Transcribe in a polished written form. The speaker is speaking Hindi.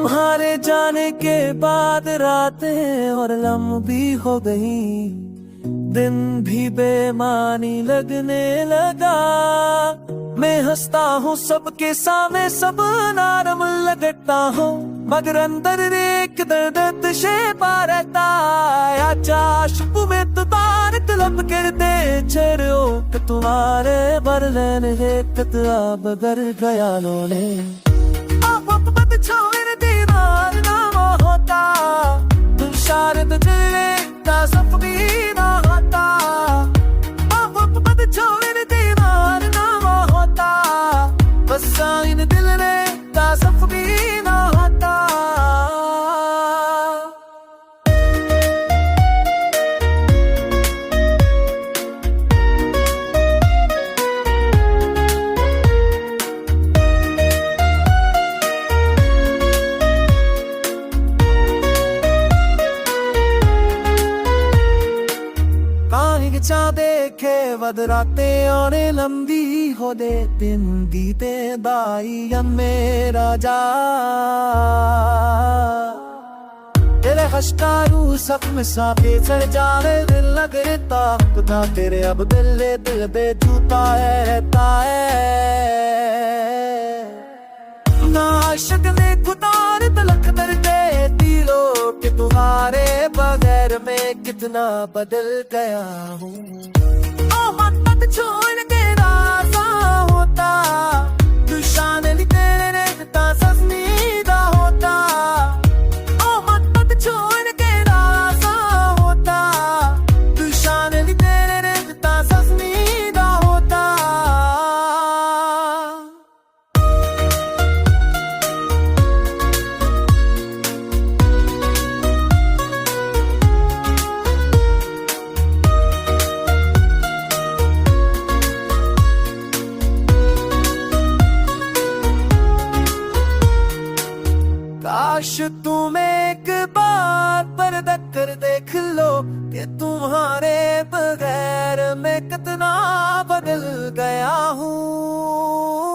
तुम्हारे जाने के बाद रातें और लंबी हो गई, दिन भी बेमानी लगने लगा। मैं हंसता हूँ सबके सामने, सब नरम लगता हूँ, मगर अंदर एक दर्द छिपा रहता है। चाशुप में तुबार तलब कर दे चरो कि तुम्हारे बरलन है कतरा बगर गया लोने। आप बद छावे दीवार ना होता, तुम शारद जले का सफरी ना होता। आप बद छावे दीवार ना होता, बस इन दिल ने का सफरी ना होता। चा देखे वद रातें और लंबी हो दे, दिन बीते दाई मेरा जा। तेरे हश्कारू सब में साफे चढ़ जाने दिल लगता, खुदा तेरे अब दिल दे जूता रहता है। ना आशिक ने खुदार तलक दर्दे दिलो कि तुम्हारे बगैर मैं कितना बदल गया हूँ। ओ मत छोड़ के राजा होता, तू शान ली तेरे रहता सजनीदा होता। ओ मत छोड़ के राजा होता, तू शान ली तेरे रहता सजनीदा होता। काश तुम एक बार पर्दा कर देख लो कि तुम्हारे बगैर मैं कितना बदल गया हूँ।